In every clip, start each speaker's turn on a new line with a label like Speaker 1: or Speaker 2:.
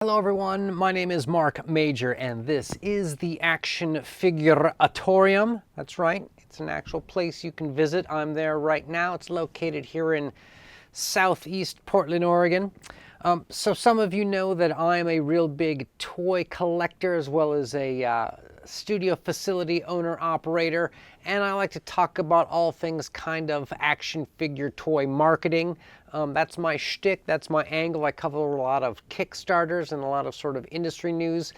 Speaker 1: Hello everyone, my name is Mark Major and this is the Action Figuratorium. That's right, it's an actual place you can visit. I'm there right now. It's located here in southeast Portland, Oregon. So some of you know that I'm a real big toy collector as well as a studio facility owner-operator, and I like to talk about all things kind of action figure toy marketing. That's my shtick, that's my angle. I cover a lot of Kickstarters and a lot of sort of industry news.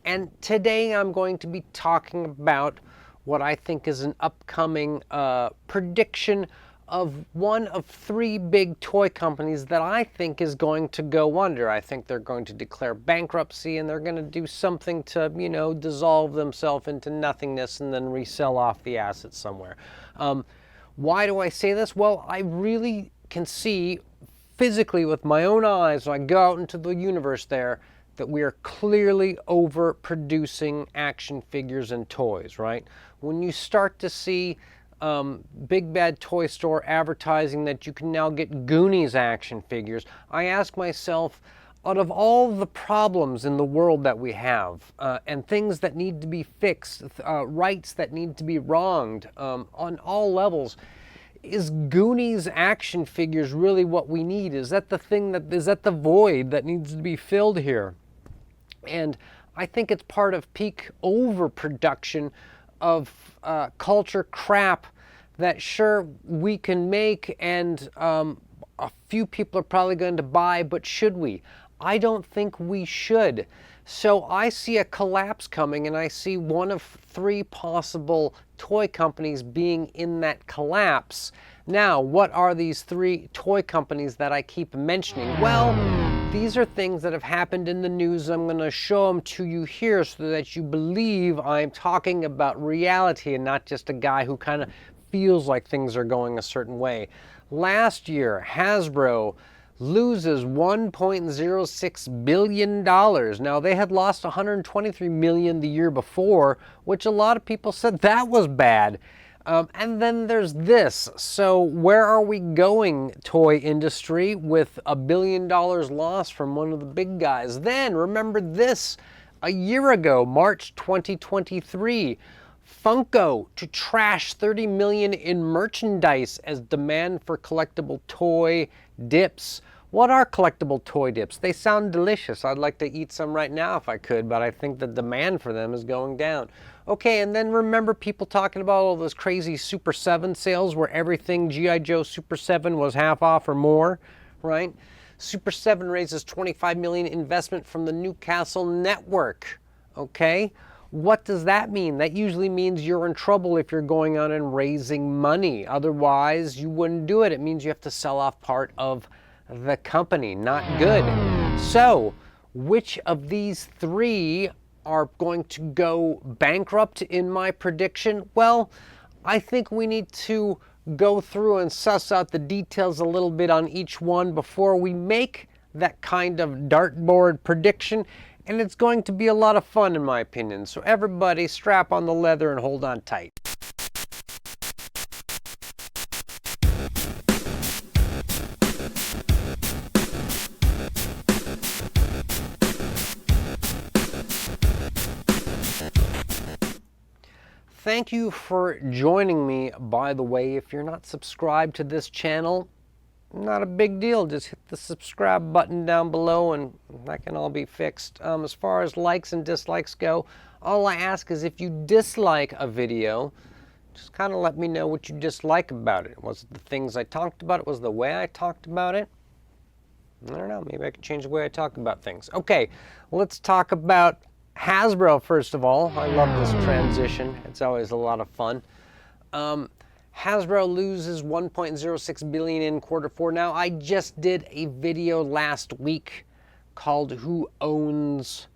Speaker 1: And today I'm going to be talking about what I think is an upcoming prediction of one of three big toy companies that I think is going to go under. I think they're going to declare bankruptcy and they're going to do something to, dissolve themselves into nothingness and then resell off the assets somewhere. Why do I say this? Well, I really can see physically with my own eyes when I go out into the universe there that we are clearly overproducing action figures and toys, right? When you start to see Big Bad Toy Store advertising that you can now get Goonies action figures, I ask myself, out of all the problems in the world that we have and things that need to be fixed, rights that need to be wronged on all levels, is Goonies action figures really what we need? Is that the thing is that the void that needs to be filled here? And I think it's part of peak overproduction of culture crap that sure we can make and a few people are probably going to buy, but should we? I don't think we should. So I see a collapse coming, and I see one of three possible toy companies being in that collapse. Now, what are these three toy companies that I keep mentioning? Well, these are things that have happened in the news. I'm going to show them to you here so that you believe I'm talking about reality and not just a guy who kind of feels like things are going a certain way. Last year, Hasbro loses $1.06 billion. Now, they had lost $123 million the year before, which a lot of people said that was bad. And then there's this. So where are we going, toy industry, with $1 billion lost from one of the big guys? Then, remember this, a year ago, March 2023, Funko to trash $30 million in merchandise as demand for collectible toy dips. What are collectible toy dips? They sound delicious. I'd like to eat some right now if I could, but I think the demand for them is going down. Okay, and then remember people talking about all those crazy Super 7 sales where everything G.I. Joe Super 7 was half off or more, right? Super 7 raises $25 million investment from the Newcastle network, okay? What does that mean? That usually means you're in trouble if you're going on and raising money. Otherwise, you wouldn't do it. It means you have to sell off part of the company. Not good. So, which of these three are going to go bankrupt in my prediction? Well, I think we need to go through and suss out the details a little bit on each one before we make that kind of dartboard prediction. And it's going to be a lot of fun in my opinion. So everybody strap on the leather and hold on tight. Thank you for joining me, by the way. If you're not subscribed to this channel, not a big deal. Just hit the subscribe button down below and that can all be fixed. As far as likes and dislikes go, all I ask is if you dislike a video, just kind of let me know what you dislike about it. Was it the things I talked about? Was it the way I talked about it? I don't know. Maybe I can change the way I talk about things. Okay, let's talk about Hasbro first of all. I love this transition. It's always a lot of fun. Hasbro loses $1.06 billion in Q4. Now, I just did a video last week called Who Owns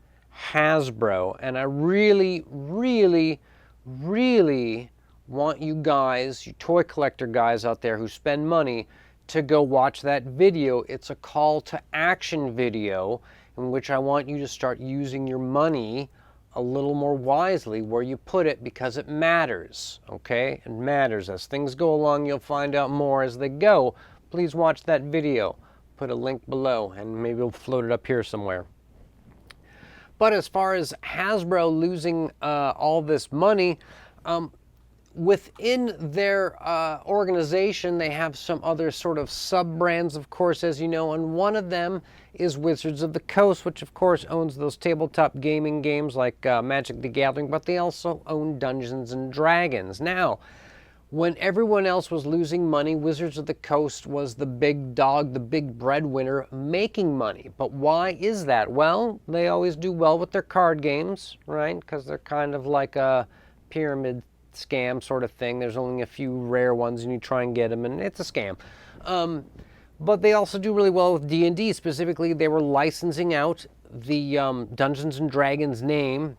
Speaker 1: Hasbro? And I really, really, really want you guys, you toy collector guys out there who spend money, to go watch that video. It's a call to action video in which I want you to start using your money a little more wisely where you put it, because it matters, okay? It matters. As things go along, you'll find out more as they go. Please watch that video. Put a link below, and maybe we'll float it up here somewhere. But as far as Hasbro losing all this money, within their organization, they have some other sort of sub-brands, of course, as you know, and one of them is Wizards of the Coast, which of course owns those tabletop gaming games like Magic the Gathering, but they also own Dungeons and Dragons. Now, when everyone else was losing money, Wizards of the Coast was the big dog, the big breadwinner, making money. But why is that? Well, they always do well with their card games, right? Because they're kind of like a pyramid scam sort of thing. There's only a few rare ones and you try and get them and it's a scam. But they also do really well with D&D. Specifically, they were licensing out the Dungeons and Dragons name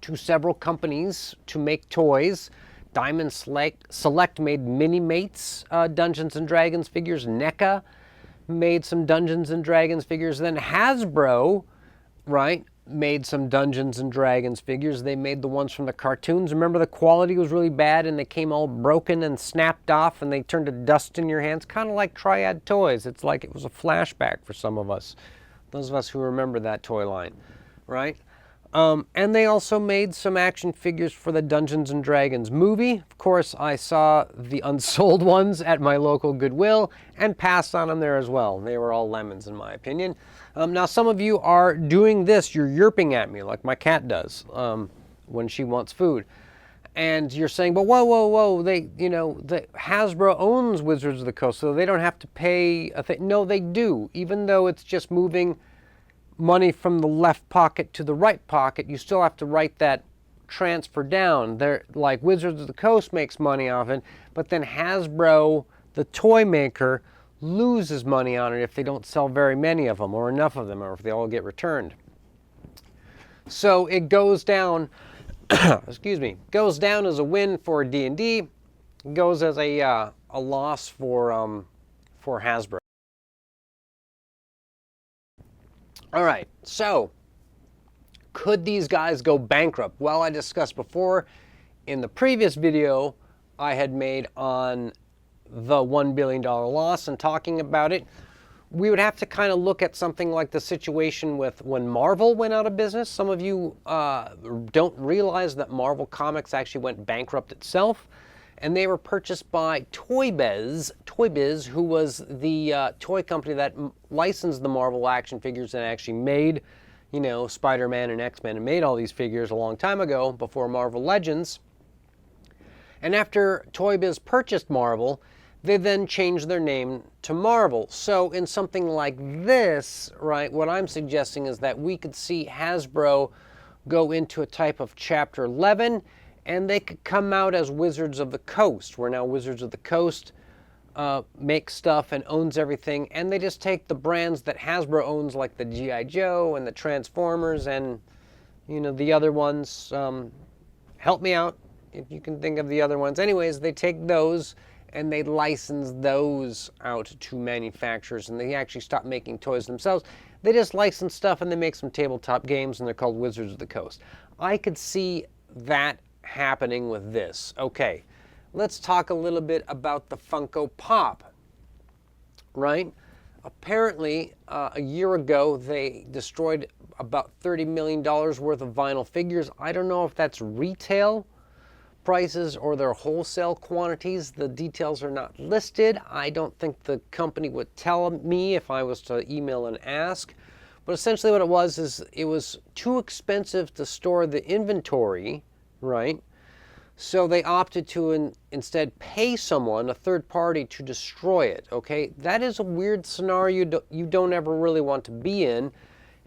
Speaker 1: to several companies to make toys. Diamond Select made Mini-Mates Dungeons and Dragons figures. NECA made some Dungeons and Dragons figures. Then Hasbro, right, made some Dungeons and Dragons figures. They made the ones from the cartoons. Remember, the quality was really bad and they came all broken and snapped off and they turned to dust in your hands, kind of like Triad Toys. It's like it was a flashback for some of us, those of us who remember that toy line, right? And they also made some action figures for the Dungeons and Dragons movie. Of course, I saw the unsold ones at my local Goodwill and passed on them there as well. They were all lemons in my opinion. Now some of you are doing this, you're yerping at me like my cat does when she wants food. And you're saying, but whoa, they, you know, the Hasbro owns Wizards of the Coast, so they don't have to pay a thing. No, they do, even though it's just moving money from the left pocket to the right pocket, you still have to write that transfer down. They're like Wizards of the Coast makes money off it, but then Hasbro, the toy maker, loses money on it if they don't sell very many of them or enough of them, or if they all get returned. So it goes down, excuse me, goes down as a win for D&D, goes as a loss for Hasbro. All right, so could these guys go bankrupt? Well, I discussed before in the previous video I had made on the $1 billion loss and talking about it. We would have to kind of look at something like the situation with when Marvel went out of business. Some of you don't realize that Marvel Comics actually went bankrupt itself, and they were purchased by Toy Biz, who was the toy company that licensed the Marvel action figures and actually made, you know, Spider-Man and X-Men and made all these figures a long time ago before Marvel Legends. And after Toy Biz purchased Marvel, they then changed their name to Marvel. So in something like this, right, what I'm suggesting is that we could see Hasbro go into a type of Chapter 11, and they could come out as Wizards of the Coast, where now Wizards of the Coast makes stuff and owns everything, and they just take the brands that Hasbro owns, like the G.I. Joe and the Transformers and, you know, the other ones. Help me out if you can think of the other ones. Anyways, they take those and they license those out to manufacturers, and they actually stop making toys themselves. They just license stuff and they make some tabletop games, and they're called Wizards of the Coast. I could see that happening with this. Okay, let's talk a little bit about the Funko Pop, right? Apparently, a year ago, they destroyed about $30 million worth of vinyl figures. I don't know if that's retail prices or their wholesale quantities. The details are not listed. I don't think the company would tell me if I was to email and ask. But essentially what it was is it was too expensive to store the inventory, right? So they opted to instead pay someone, a third party, to destroy it, okay? That is a weird scenario you don't ever really want to be in.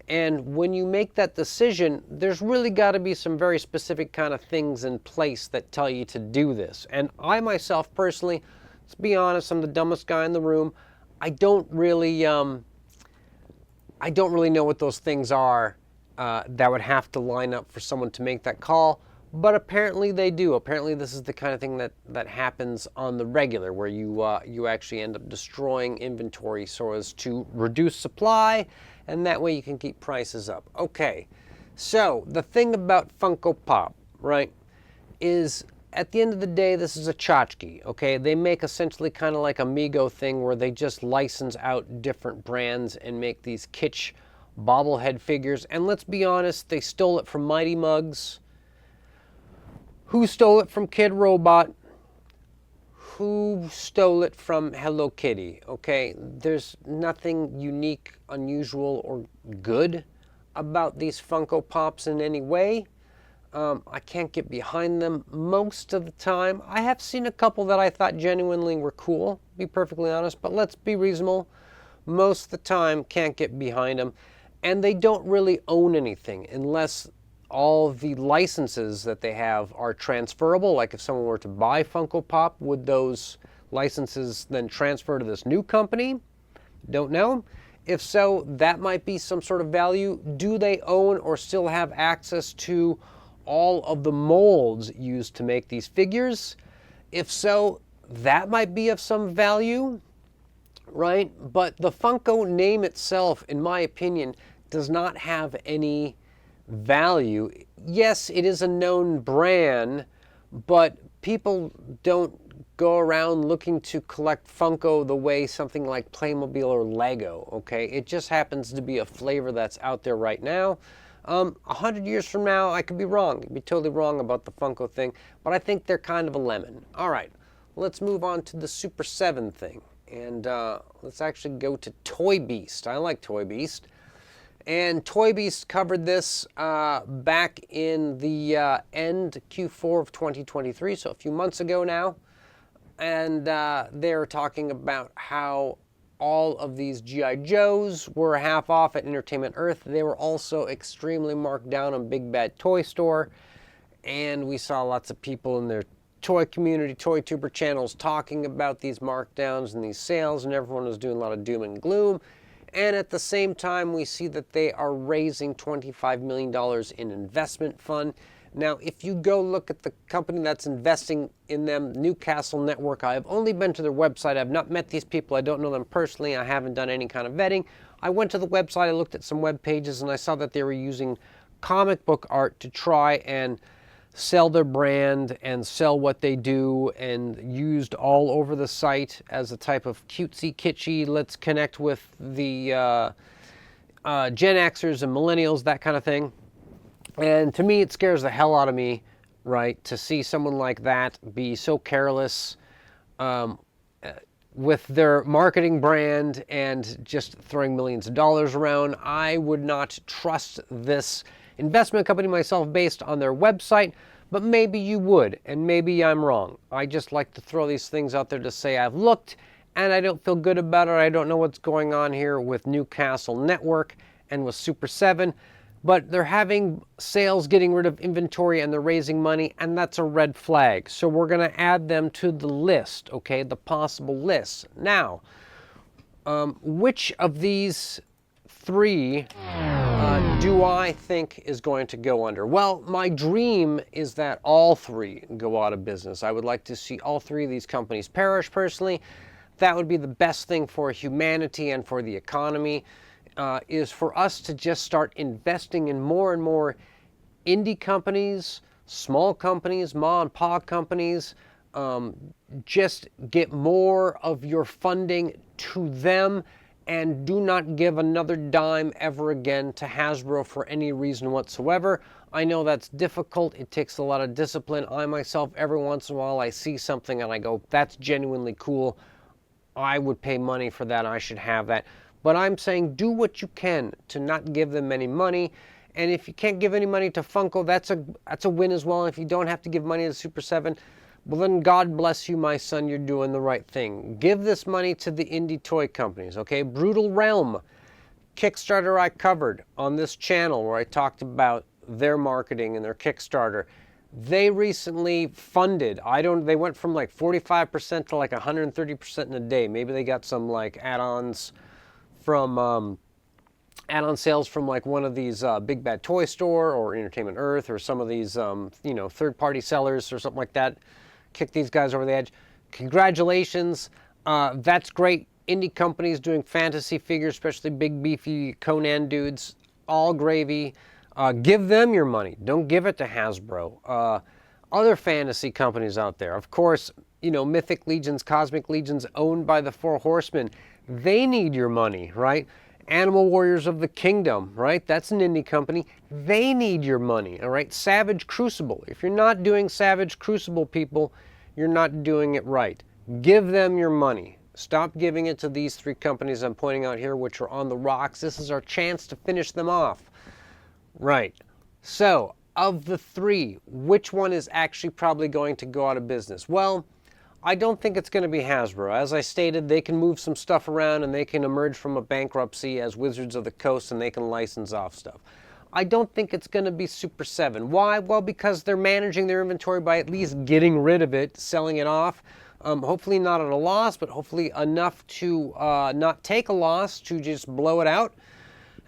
Speaker 1: And when you make that decision, there's really got to be some very specific kind of things in place that tell you to do this. And I myself personally, let's be honest, I'm the dumbest guy in the room. I don't really know what those things are that would have to line up for someone to make that call. But apparently they do. Apparently this is the kind of thing that happens on the regular, where you actually end up destroying inventory so as to reduce supply, and that way you can keep prices up. Okay, so the thing about Funko Pop, right, is at the end of the day, this is a tchotchke, okay? They make essentially kind of like a Mego thing where they just license out different brands and make these kitsch bobblehead figures. And let's be honest, they stole it from Mighty Mugs. Who stole it from Kid Robot? Who stole it from Hello Kitty? Okay, there's nothing unique, unusual, or good about these Funko Pops in any way. I can't get behind them most of the time. I have seen a couple that I thought genuinely were cool, to be perfectly honest, but let's be reasonable. Most of the time, can't get behind them. And they don't really own anything unless all the licenses that they have are transferable. Like if someone were to buy Funko Pop, would those licenses then transfer to this new company? Don't know. If so, that might be some sort of value. Do they own or still have access to all of the molds used to make these figures? If so, that might be of some value, right? But the Funko name itself, in my opinion, does not have any value. Yes, it is a known brand, but people don't go around looking to collect Funko the way something like Playmobil or Lego, okay? It just happens to be a flavor that's out there right now. 100 years from now, I could be wrong. I could be totally wrong about the Funko thing, but I think they're kind of a lemon. All right, let's move on to the Super 7 thing. And let's actually go to Toy Beast. I like Toy Beast. And Toy Beast covered this back in the end Q4 of 2023, so a few months ago now. And they're talking about how all of these G.I. Joes were half off at Entertainment Earth. They were also extremely marked down on Big Bad Toy Store. And we saw lots of people in their toy community, toy tuber channels talking about these markdowns and these sales, and everyone was doing a lot of doom and gloom. And at the same time, we see that they are raising $25 million in investment fund. Now, if you go look at the company that's investing in them, Newcastle Network, I have only been to their website. I have not met these people. I don't know them personally. I haven't done any kind of vetting. I went to the website, I looked at some web pages, and I saw that they were using comic book art to try and sell their brand and sell what they do, and used all over the site as a type of cutesy, kitschy, let's connect with the Gen Xers and millennials, that kind of thing. And to me, it scares the hell out of me, right, to see someone like that be so careless with their marketing brand and just throwing millions of dollars around. I would not trust this investment company myself based on their website, but maybe you would, and maybe I'm wrong. I just like to throw these things out there to say I've looked and I don't feel good about it. I don't know what's going on here with Newcastle Network and with Super 7, but they're having sales, getting rid of inventory, and they're raising money, and that's a red flag. So we're going to add them to the list, okay, the possible list. Now, which of these three do I think is going to go under? Well, my dream is that all three go out of business. I would like to see all three of these companies perish personally. That would be the best thing for humanity and for the economy, is for us to just start investing in more and more indie companies, small companies, ma and pa companies. Just get more of your funding to them, and do not give another dime ever again to Hasbro for any reason whatsoever. I know that's difficult. It takes a lot of discipline. I myself, every once in a while, I see something and I go, that's genuinely cool. I would pay money for that. I should have that. But I'm saying do what you can to not give them any money. And if you can't give any money to Funko, that's a win as well. If you don't have to give money to Super 7, well then God bless you, my son, you're doing the right thing. Give this money to the indie toy companies, okay? Brutal Realm, Kickstarter I covered on this channel where I talked about their marketing and their Kickstarter. They recently funded, they went from like 45% to like 130% in a day. Maybe they got some like add-ons from add-on sales from like one of these Big Bad Toy Store or Entertainment Earth or some of these third-party sellers or something like that. Kick these guys over the edge. Congratulations. That's great. Indie companies doing fantasy figures, especially big beefy Conan dudes, all gravy. Give them your money. Don't give it to Hasbro. Other fantasy companies out there, of course, Mythic Legions, Cosmic Legions, owned by the Four Horsemen, they need your money, right? Animal Warriors of the Kingdom, right? That's an indie company. They need your money, all right? Savage Crucible. If you're not doing Savage Crucible, people, you're not doing it right. Give them your money. Stop giving it to these three companies I'm pointing out here, which are on the rocks. This is our chance to finish them off. Right. So, of the three, which one is actually probably going to go out of business? Well, I don't think it's going to be Hasbro. As I stated, they can move some stuff around and they can emerge from a bankruptcy as Wizards of the Coast and they can license off stuff. I don't think it's going to be Super 7. Why? Well, because they're managing their inventory by at least getting rid of it, selling it off. Hopefully not at a loss, but hopefully enough to not take a loss, to just blow it out.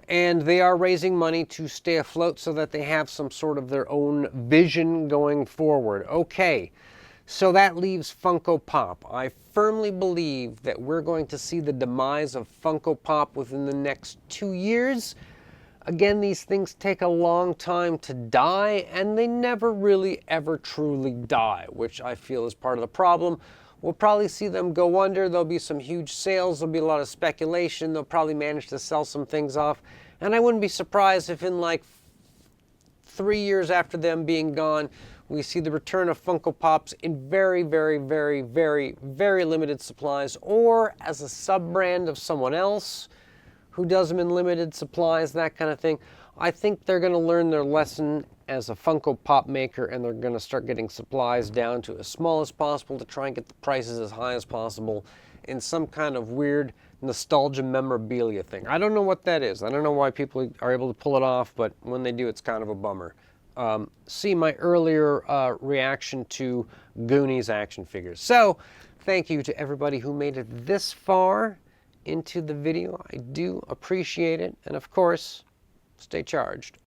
Speaker 1: And they are raising money to stay afloat so that they have some sort of their own vision going forward. Okay. So that leaves Funko Pop. I firmly believe that we're going to see the demise of Funko Pop within the next 2 years. Again, these things take a long time to die, and they never really ever truly die, which I feel is part of the problem. We'll probably see them go under. There'll be some huge sales. There'll be a lot of speculation. They'll probably manage to sell some things off. And I wouldn't be surprised if in like 3 years after them being gone, we see the return of Funko Pops in very, very, very, very, very limited supplies, or as a sub-brand of someone else who does them in limited supplies, that kind of thing. I think they're going to learn their lesson as a Funko Pop maker, and they're going to start getting supplies down to as small as possible to try and get the prices as high as possible in some kind of weird nostalgia memorabilia thing. I don't know what that is. I don't know why people are able to pull it off, but when they do, it's kind of a bummer. See my earlier reaction to Goonies action figures. So, thank you to everybody who made it this far into the video. I do appreciate it. And of course, stay charged.